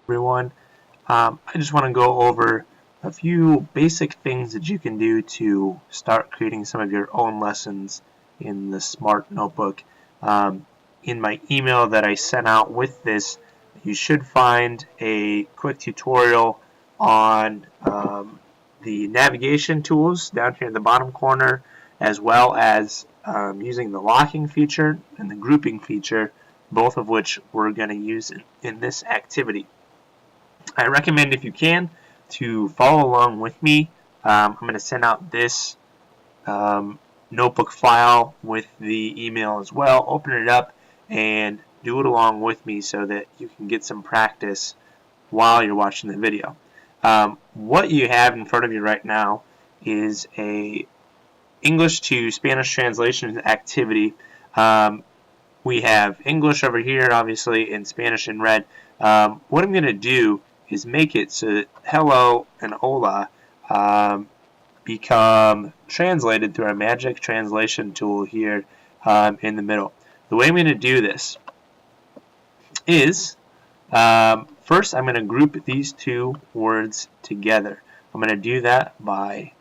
everyone. I just want to go over a few basic things that you can do to start creating some of your own lessons in the Smart Notebook. In my email that I sent out with this, you should find a quick tutorial on the navigation tools down here in the bottom corner, as well as using the locking feature and the grouping feature, both of which we're going to use in this activity. I recommend, if you can, to follow along with me. I'm going to send out this notebook file with the email as well. Open it up and do it along with me so that you can get some practice while you're watching the video. What you have in front of you right now is a English to Spanish translation activity. We have English over here, obviously, and Spanish in red. What I'm going to do is make it so that hello and hola become translated through our magic translation tool here in the middle. The way I'm going to do this is first I'm going to group these two words together. I'm going to do that by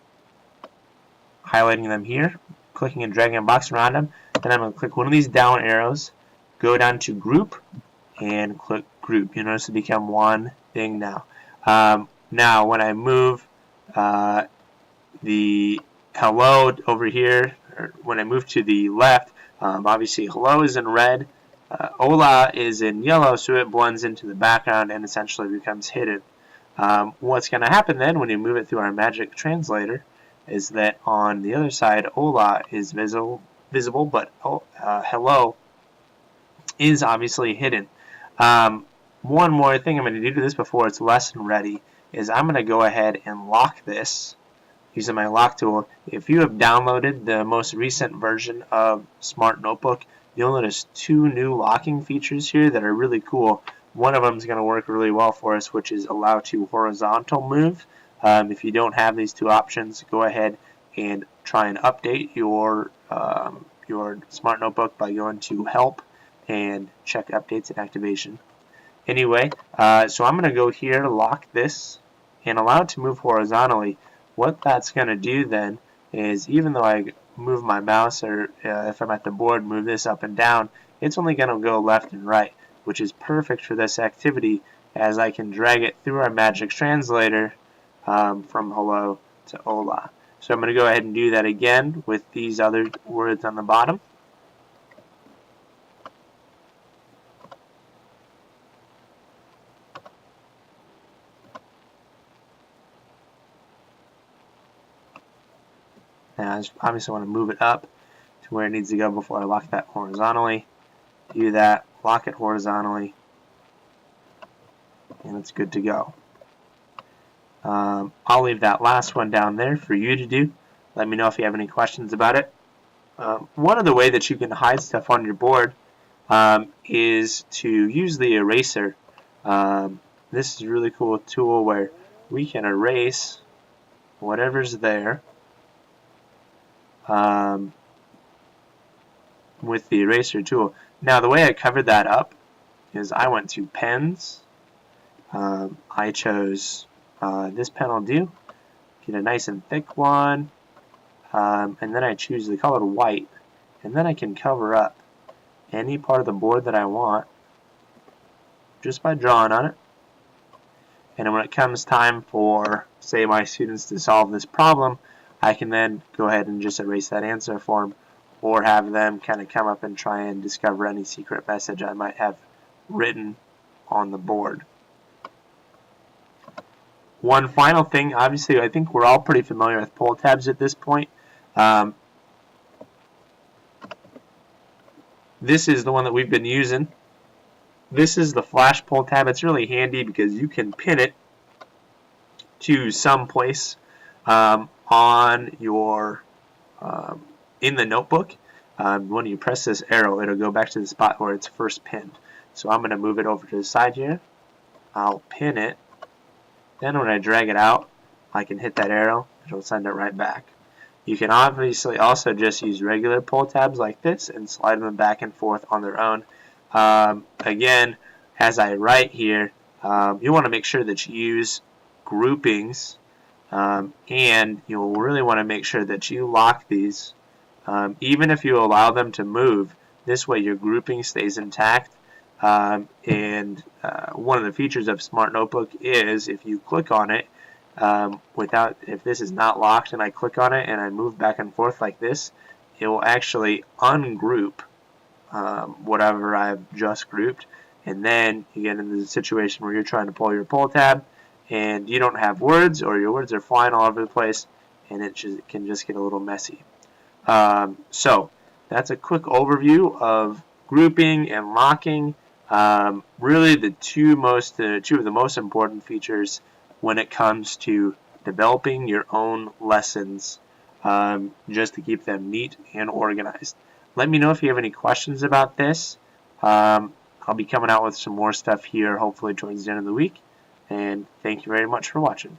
highlighting them here, clicking and dragging a box around them. Then I'm going to click one of these down arrows, go down to group, and click group. You'll notice it become one thing now. Now when I move the hello over here, or when I move to the left, obviously hello is in red, hola is in yellow, so it blends into the background and essentially becomes hidden. What's going to happen then when you move it through our magic translator is that on the other side, hola is visible, but hello is obviously hidden. One more thing I'm going to do to this before it's lesson ready is I'm going to go ahead and lock this using my lock tool. If you have downloaded the most recent version of Smart Notebook, you'll notice two new locking features here that are really cool. One of them is going to work really well for us, which is allow to horizontal move. If you don't have these two options, go ahead and try and update your Smart Notebook by going to Help and check Updates and Activation. Anyway, so I'm going to go here, lock this, and allow it to move horizontally. What that's going to do then is, even though I move my mouse, or if I'm at the board, move this up and down, it's only going to go left and right, which is perfect for this activity, as I can drag it through our magic translator from hello to hola. So I'm going to go ahead and do that again with these other words on the bottom. Now I obviously want to move it up to where it needs to go before I lock that horizontally. Do that, lock it horizontally, and it's good to go. I'll leave that last one down there for you to do. Let me know if you have any questions about it. One other way that you can hide stuff on your board is to use the eraser. This is a really cool tool where we can erase whatever's there with the eraser tool. Now the way I covered that up is I went to pens. I chose this pen will do. Get a nice and thick one, and then I choose the color white, and then I can cover up any part of the board that I want just by drawing on it. And when it comes time for, say, my students to solve this problem, I can then go ahead and just erase that answer for them, or have them kind of come up and try and discover any secret message I might have written on the board. One final thing, obviously I think we're all pretty familiar with pull tabs at this point. This is the one that we've been using. This is the flash pull tab. It's really handy because you can pin it to some place on your in the notebook. When you press this arrow, it'll go back to the spot where it's first pinned. So I'm going to move it over to the side here. I'll pin it. Then when I drag it out, I can hit that arrow. It'll send it right back. You can obviously also just use regular pull tabs like this and slide them back and forth on their own. Again, as I write here, you want to make sure that you use groupings, and you'll really want to make sure that you lock these, even if you allow them to move. This way your grouping stays intact. And one of the features of Smart Notebook is if you click on it, if this is not locked and I click on it and I move back and forth like this, it will actually ungroup whatever I've just grouped. And then you get into the situation where you're trying to pull your pull tab and you don't have words, or your words are flying all over the place, and it can just get a little messy. So that's a quick overview of grouping and locking. Really the two of the most important features when it comes to developing your own lessons, just to keep them neat and organized. Let me know if you have any questions about this. I'll be coming out with some more stuff here hopefully towards the end of the week, and thank you very much for watching.